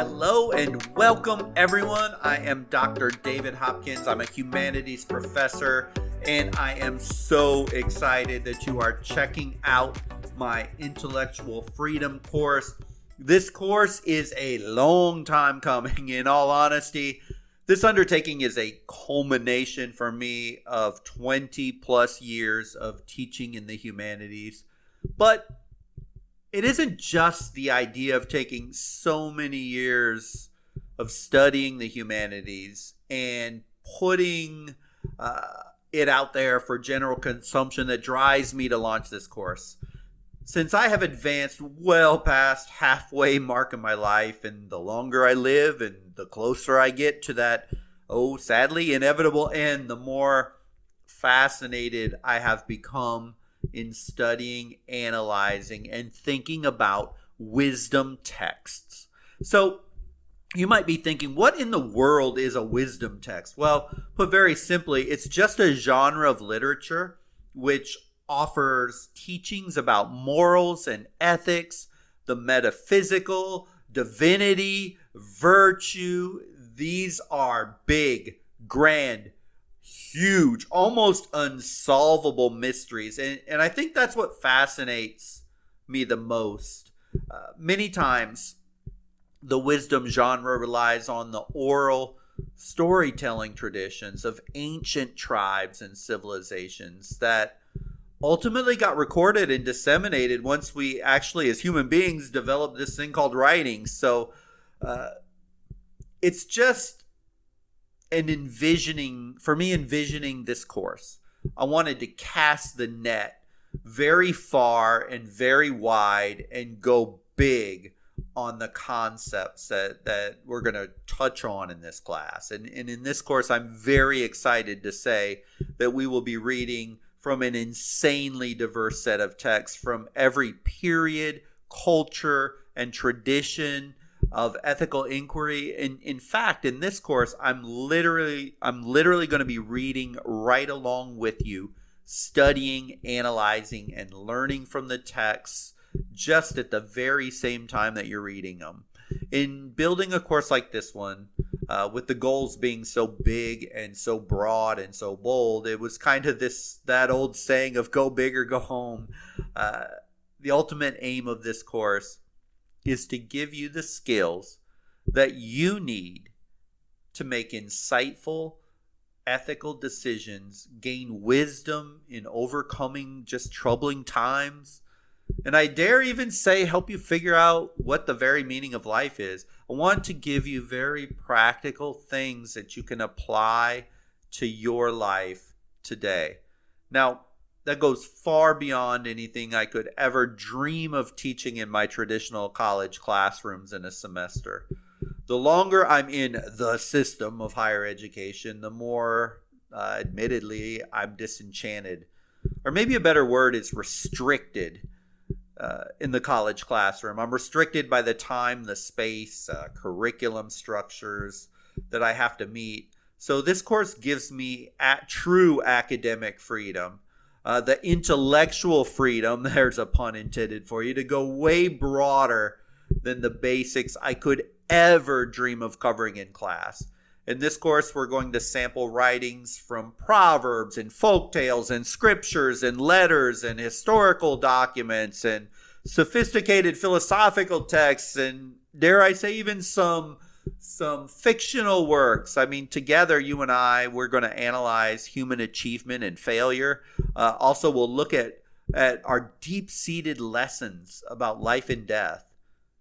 Hello and welcome everyone. I am Dr. David Hopkins. I'm a humanities professor and I am so excited that you are checking out my intellectual freedom course. This course is a long time coming, in all honesty. This undertaking is a culmination for me of 20 plus years of teaching in the humanities. But it isn't just the idea of taking so many years of studying the humanities and putting it out there for general consumption that drives me to launch this course. Since I have advanced well past halfway mark in my life, and the longer I live and the closer I get to that, sadly inevitable end, the more fascinated I have become in studying, analyzing, and thinking about wisdom texts. So you might be thinking, what in the world is a wisdom text? Well, put very simply, it's just a genre of literature which offers teachings about morals and ethics, the metaphysical, divinity, virtue. These are big, grand, huge, almost unsolvable mysteries. And I think that's what fascinates me the most. Many times, the wisdom genre relies on the oral storytelling traditions of ancient tribes and civilizations that ultimately got recorded and disseminated once we actually, as human beings, developed this thing called writing. So it's just envisioning this course. I wanted to cast the net very far and very wide and go big on the concepts that we're going to touch on in this class. And in this course, I'm very excited to say that we will be reading from an insanely diverse set of texts from every period, culture, and tradition of ethical inquiry. In fact, in this course, I'm literally going to be reading right along with you, studying, analyzing, and learning from the texts just at the very same time that you're reading them. In building a course like this one, with the goals being so big and so broad and so bold, it was kind of that old saying of go big or go home. The ultimate aim of this course is to give you the skills that you need to make insightful, ethical decisions, gain wisdom in overcoming just troubling times, and I dare even say help you figure out what the very meaning of life is. I want to give you very practical things that you can apply to your life today. Now, that goes far beyond anything I could ever dream of teaching in my traditional college classrooms in a semester. The longer I'm in the system of higher education, the more, admittedly, I'm disenchanted. Or maybe a better word is restricted in the college classroom. I'm restricted by the time, the space, curriculum structures that I have to meet. So this course gives me true academic freedom. The intellectual freedom, there's a pun intended for you, to go way broader than the basics I could ever dream of covering in class. In this course, we're going to sample writings from proverbs and folktales and scriptures and letters and historical documents and sophisticated philosophical texts and, dare I say, even some fictional works. I mean, together, you and I, we're going to analyze human achievement and failure. Also, we'll look at our deep-seated lessons about life and death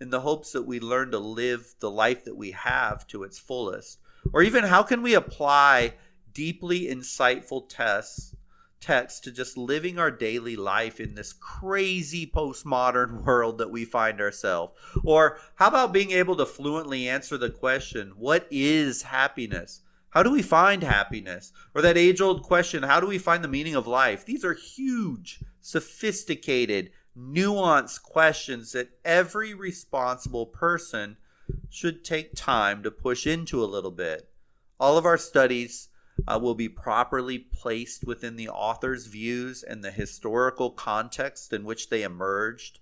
in the hopes that we learn to live the life that we have to its fullest. Or even how can we apply deeply insightful texts to just living our daily life in this crazy postmodern world that we find ourselves? Or how about being able to fluently answer the question, what is happiness? How do we find happiness? Or that age-old question, how do we find the meaning of life? These are huge, sophisticated, nuanced questions that every responsible person should take time to push into a little bit. All of our studies will be properly placed within the author's views and the historical context in which they emerged.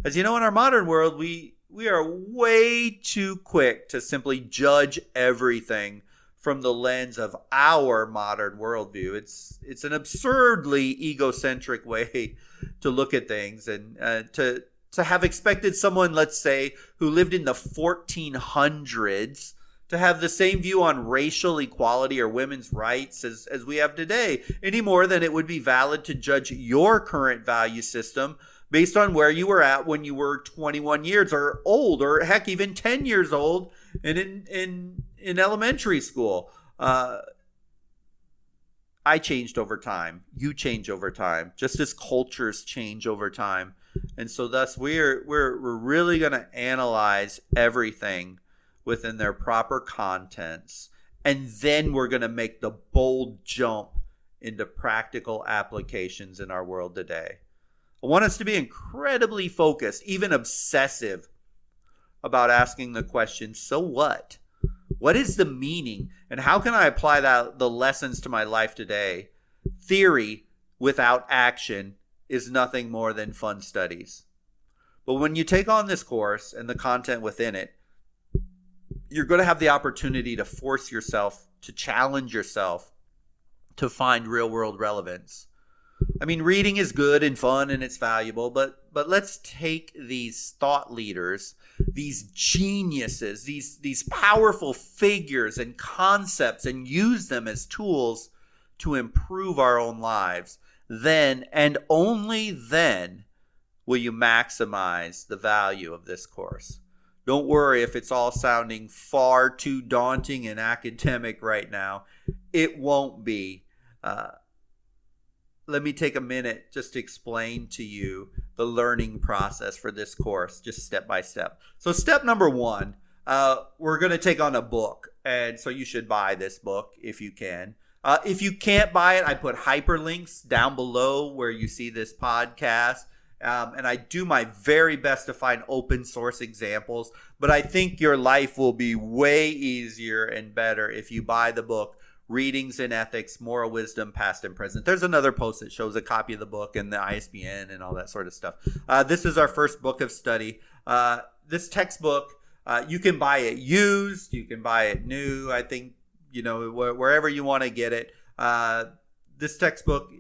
As you know, in our modern world, we we are way too quick to simply judge everything from the lens of our modern worldview. It's an absurdly egocentric way to look at things, and to have expected someone, let's say, who lived in the 1400s to have the same view on racial equality or women's rights as we have today, any more than it would be valid to judge your current value system based on where you were at when you were 21 years or old, or heck, even 10 years old and in elementary school. I changed over time. You change over time, just as cultures change over time. And so thus we're really going to analyze everything within their proper contents, and then we're going to make the bold jump into practical applications in our world today. I want us to be incredibly focused, even obsessive, about asking the question, so what? What is the meaning, and how can I apply the lessons to my life today? Theory without action is nothing more than fun studies. But when you take on this course and the content within it, you're going to have the opportunity to force yourself, to challenge yourself, to find real world relevance. I mean, reading is good and fun and it's valuable, but let's take these thought leaders, these geniuses, these powerful figures and concepts, and use them as tools to improve our own lives. Then, and only then, will you maximize the value of this course. Don't worry if it's all sounding far too daunting and academic right now. It won't be. Let me take a minute just to explain to you the learning process for this course, just step by step. So step number one, we're going to take on a book. And so you should buy this book if you can. If you can't buy it, I put hyperlinks down below where you see this podcast. And I do my very best to find open source examples, but I think your life will be way easier and better if you buy the book, Readings in Ethics, Moral Wisdom, Past and Present. There's another post that shows a copy of the book and the ISBN and all that sort of stuff. This is our first book of study. This textbook, you can buy it used, you can buy it new. I think, wherever you want to get it. This textbook,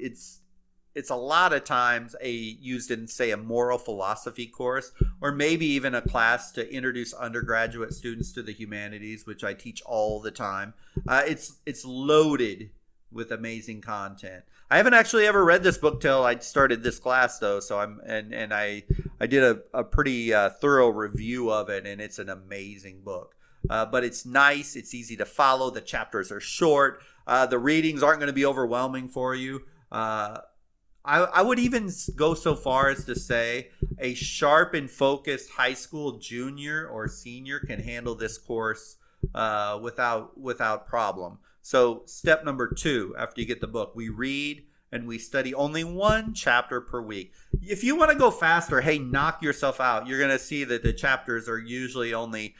it's a lot of times used in, say, a moral philosophy course, or maybe even a class to introduce undergraduate students to the humanities, which I teach all the time. It's loaded with amazing content. I haven't actually ever read this book till I started this class, though. So I did a pretty thorough review of it, and it's an amazing book. But it's nice. It's easy to follow. The chapters are short. The readings aren't going to be overwhelming for you. I would even go so far as to say a sharp and focused high school junior or senior can handle this course without problem. So step number 2, after you get the book, we read and we study only one chapter per week. If you want to go faster, hey, knock yourself out. You're going to see that the chapters are usually only,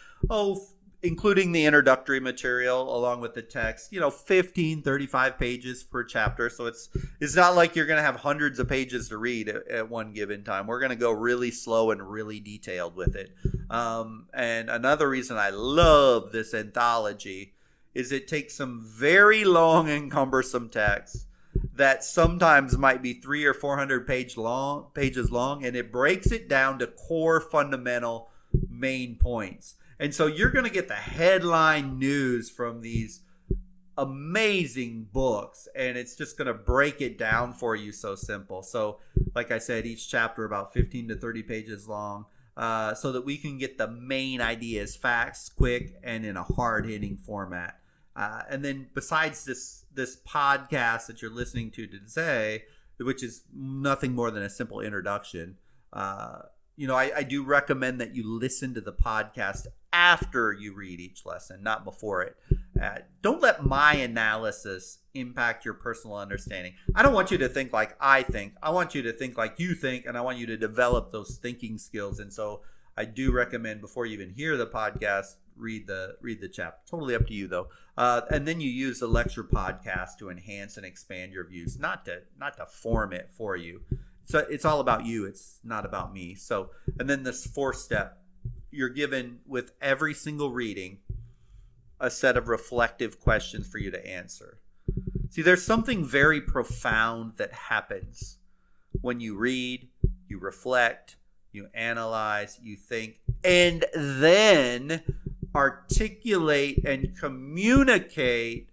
including the introductory material along with the text, 15, 35 pages per chapter. So it's not like you're going to have hundreds of pages to read at one given time. We're going to go really slow and really detailed with it. And another reason I love this anthology is it takes some very long and cumbersome text that sometimes might be 300 or 400 pages long, and it breaks it down to core fundamental main points. And so you're going to get the headline news from these amazing books, and it's just going to break it down for you so simple. So like I said, each chapter about 15 to 30 pages long, so that we can get the main ideas, facts, quick, and in a hard-hitting format. And then besides this podcast that you're listening to today, which is nothing more than a simple introduction, I do recommend that you listen to the podcast after you read each lesson, not before it. Don't let my analysis impact your personal understanding. I don't want you to think like I think. I want you to think like you think, and I want you to develop those thinking skills. And so I do recommend, before you even hear the podcast, read the chapter. Totally up to you, though. And then you use the lecture podcast to enhance and expand your views, not to form it for you. So it's all about you. It's not about me. So, and then this 4th step, you're given with every single reading a set of reflective questions for you to answer. See, there's something very profound that happens when you read, you reflect, you analyze, you think, and then articulate and communicate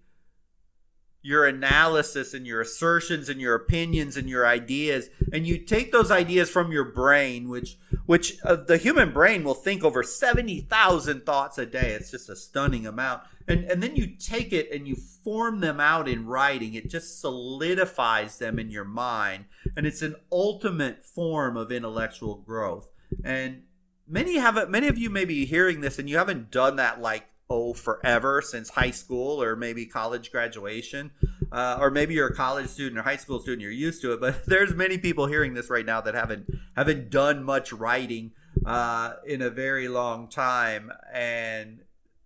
your analysis and your assertions and your opinions and your ideas. And you take those ideas from your brain, which the human brain will think over 70,000 thoughts a day. It's just a stunning amount. And then you take it and you form them out in writing. It just solidifies them in your mind. And it's an ultimate form of intellectual growth. And many of you may be hearing this and you haven't done that forever, since high school or maybe college graduation, or maybe you're a college student or high school student, you're used to it. But there's many people hearing this right now that haven't done much writing in a very long time, and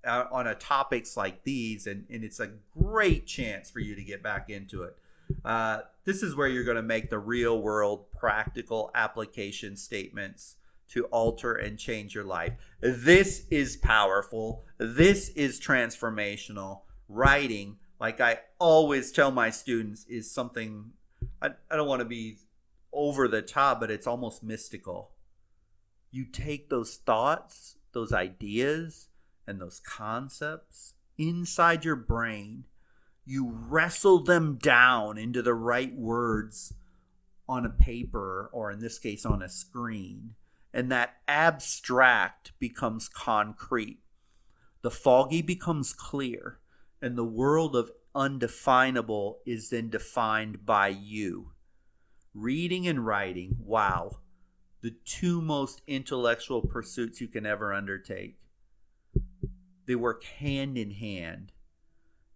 on topics like these, and it's a great chance for you to get back into it. This is where you're going to make the real world practical application statements to alter and change your life. This is powerful. This is transformational. Writing, like I always tell my students, is something, I don't want to be over the top, but it's almost mystical. You take those thoughts, those ideas, and those concepts inside your brain. You wrestle them down into the right words on a paper, or in this case on a screen. And that abstract becomes concrete. The foggy becomes clear. And the world of undefinable is then defined by you. Reading and writing, wow, the two most intellectual pursuits you can ever undertake. They work hand in hand.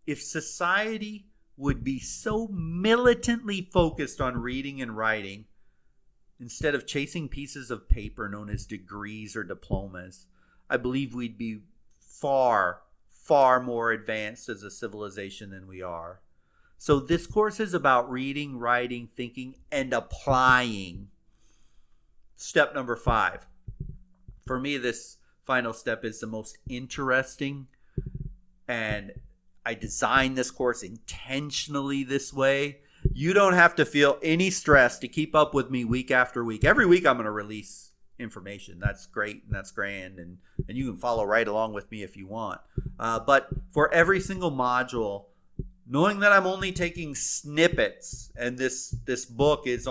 If society would be so militantly focused on reading and writing, instead of chasing pieces of paper known as degrees or diplomas, I believe we'd be far, far more advanced as a civilization than we are. So this course is about reading, writing, thinking, and applying. Step number 5. For me, this final step is the most interesting, and I designed this course intentionally this way. You don't have to feel any stress to keep up with me week after week. Every week I'm going to release information. That's great and that's grand, and you can follow right along with me if you want. But for every single module, knowing that I'm only taking snippets, and this book is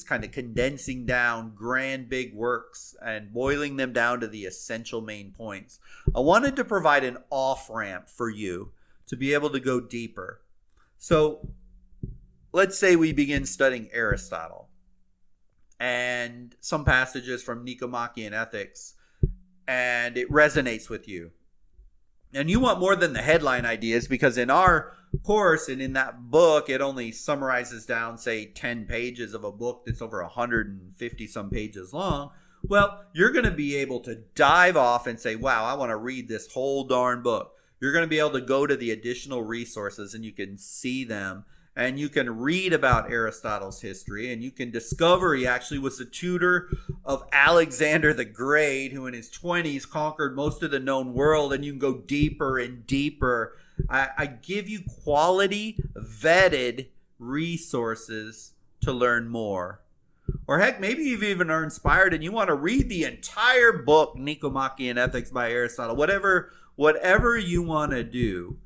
kind of condensing down grand big works and boiling them down to the essential main points, I wanted to provide an off-ramp for you to be able to go deeper. So let's say we begin studying Aristotle and some passages from Nicomachean Ethics, and it resonates with you. And you want more than the headline ideas, because in our course and in that book, it only summarizes down, say, 10 pages of a book that's over 150 some pages long. Well, you're going to be able to dive off and say, wow, I want to read this whole darn book. You're going to be able to go to the additional resources and you can see them. And you can read about Aristotle's history, and you can discover he actually was the tutor of Alexander the Great, who in his 20s conquered most of the known world, and you can go deeper and deeper. I give you quality, vetted resources to learn more. Or heck, maybe you've even are inspired and you want to read the entire book, Nicomachean Ethics by Aristotle. Whatever you want to do.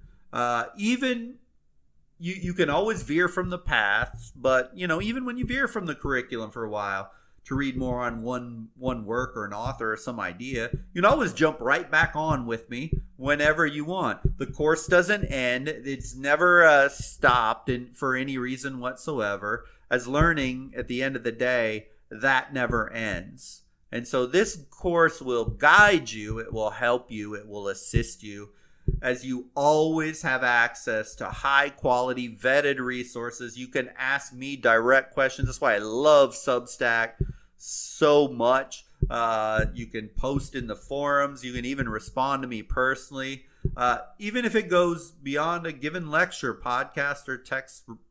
You can always veer from the path, but even when you veer from the curriculum for a while to read more on one work or an author or some idea, you can always jump right back on with me whenever you want. The course doesn't end. It's never stopped for any reason whatsoever. As learning, at the end of the day, that never ends. And so this course will guide you. It will help you. It will assist you, as you always have access to high quality vetted resources. You can ask me direct questions. That's why I love Substack so much. You can post in the forums. You can even respond to me personally. Even if it goes beyond a given lecture, podcast, or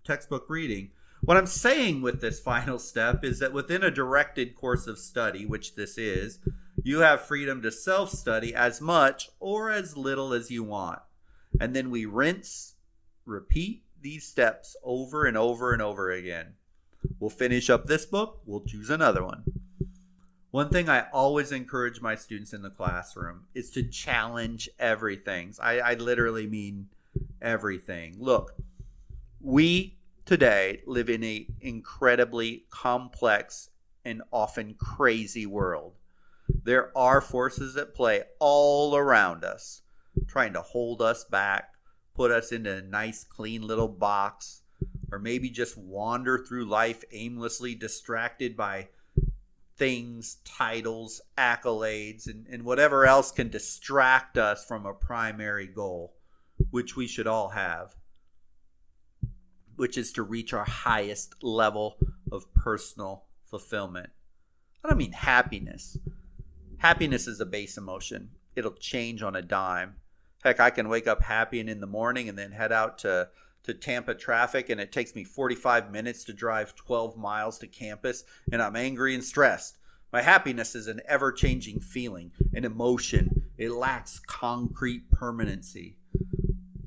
textbook reading. What I'm saying with this final step is that within a directed course of study, which this is, You have freedom to self-study as much or as little as you want. And then we rinse, repeat these steps over and over and over again. We'll finish up this book. We'll choose another one. One thing I always encourage my students in the classroom is to challenge everything. I literally mean everything. Look, we today live in an incredibly complex and often crazy world. There are forces at play all around us, trying to hold us back, put us into a nice, clean little box, or maybe just wander through life aimlessly, distracted by things, titles, accolades, and whatever else can distract us from a primary goal, which we should all have, which is to reach our highest level of personal fulfillment. I don't mean happiness. Happiness is a base emotion. It'll change on a dime. Heck, I can wake up happy and in the morning and then head out to Tampa traffic, and it takes me 45 minutes to drive 12 miles to campus, and I'm angry and stressed. My happiness is an ever-changing feeling, an emotion. It lacks concrete permanency.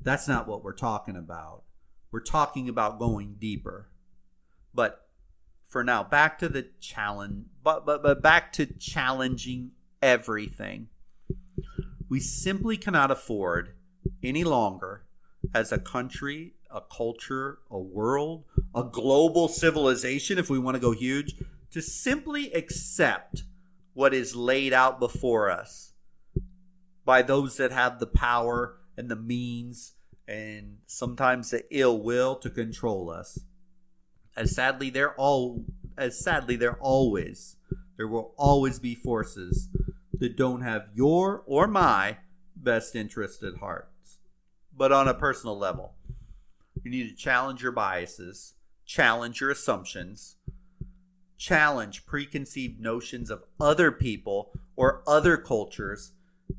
That's not what we're talking about. We're talking about going deeper. But for now, back to the challenge, but back to challenging everything. We simply cannot afford any longer as a country, a culture, a world, a global civilization, if we want to go huge, to simply accept what is laid out before us by those that have the power and the means and sometimes the ill will to control us. Sadly, there will always be forces that don't have your or my best interest at heart. But on a personal level, you need to challenge your biases, challenge your assumptions, challenge preconceived notions of other people or other cultures,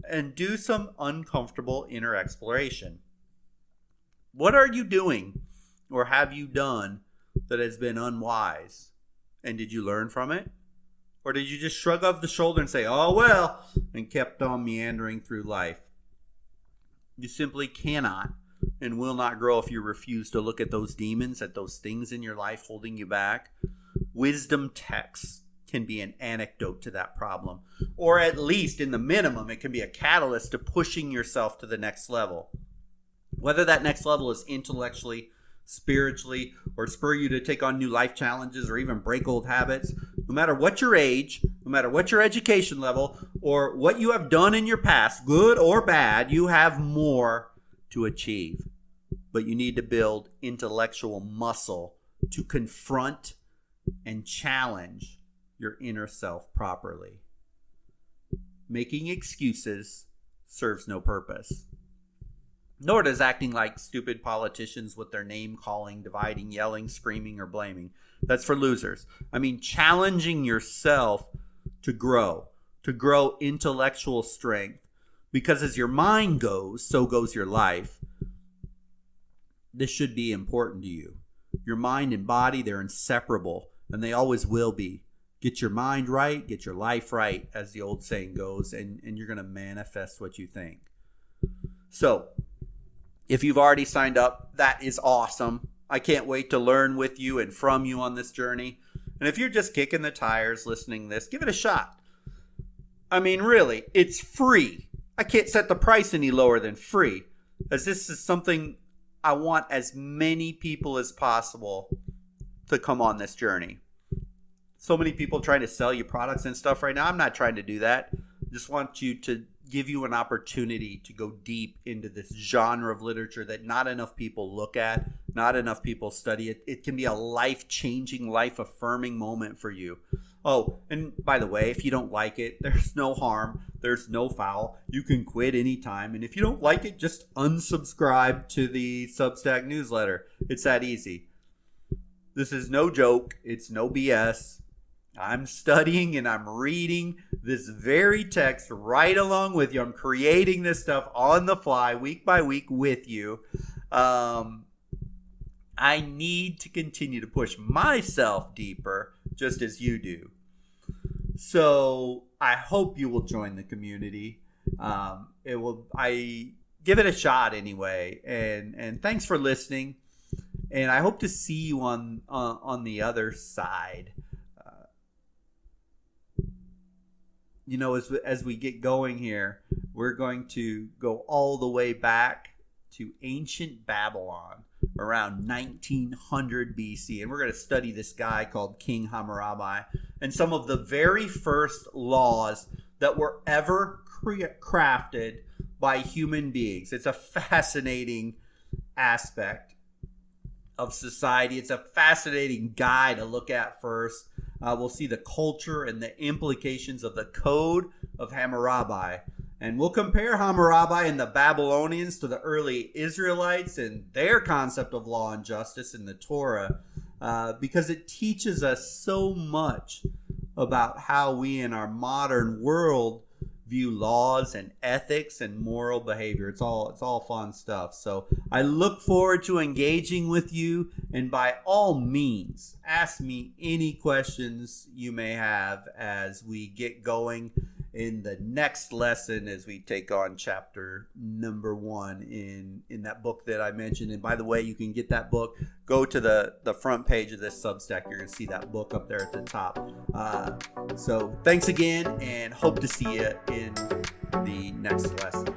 and do some uncomfortable inner exploration. What are you doing or have you done that has been unwise? And did you learn from it? Or did you just shrug off the shoulder and say, oh well, and kept on meandering through life? You simply cannot and will not grow if you refuse to look at those demons, at those things in your life holding you back. Wisdom texts can be an antidote to that problem. Or at least, in the minimum, it can be a catalyst to pushing yourself to the next level. Whether that next level is intellectually, spiritually, or spur you to take on new life challenges or even break old habits, no matter what your age, no matter what your education level, or what you have done in your past, good or bad, you have more to achieve. But you need to build intellectual muscle to confront and challenge your inner self properly. Making excuses serves no purpose. Nor does acting like stupid politicians with their name calling, dividing, yelling, screaming, or blaming. That's for losers. I mean, challenging yourself to grow intellectual strength. Because as your mind goes, so goes your life. This should be important to you. Your mind and body, they're inseparable, and they always will be. Get your mind right, get your life right, as the old saying goes, and you're going to manifest what you think. So, if you've already signed up, that is awesome. I can't wait to learn with you and from you on this journey. And if you're just kicking the tires listening to this, give it a shot. I mean, really, it's free. I can't set the price any lower than free, as this is something I want as many people as possible to come on this journey. So many people trying to sell you products and stuff right now. I'm not trying to do that. I just want you to give you an opportunity to go deep into this genre of literature that not enough people look at, not enough people study it. It can be a life-changing, life-affirming moment for you. Oh, and by the way, if you don't like it, there's no harm. There's no foul. You can quit anytime. And if you don't like it, just unsubscribe to the Substack newsletter. It's that easy. This is no joke. It's no BS. I'm studying and I'm reading this very text right along with you. I'm creating this stuff on the fly, week by week with you. I need to continue to push myself deeper, just as you do. So I hope you will join the community. I give it a shot anyway. And thanks for listening. And I hope to see you on the other side. As we get going here, we're going to go all the way back to ancient Babylon around 1900 BC. And we're going to study this guy called King Hammurabi and some of the very first laws that were ever crafted by human beings. It's a fascinating aspect of society. It's a fascinating guy to look at first. We'll see the culture and the implications of the Code of Hammurabi. And we'll compare Hammurabi and the Babylonians to the early Israelites and their concept of law and justice in the Torah, because it teaches us so much about how we in our modern world view laws and ethics and moral behavior. It's all fun stuff. So I look forward to engaging with you, and by all means, ask me any questions you may have as we get going in the next lesson as we take on chapter number 1 in that book that I mentioned. And by the way, you can get that book. Go to the front page of this Substack. You're going to see that book up there at the top. So thanks again, and hope to see you in the next lesson.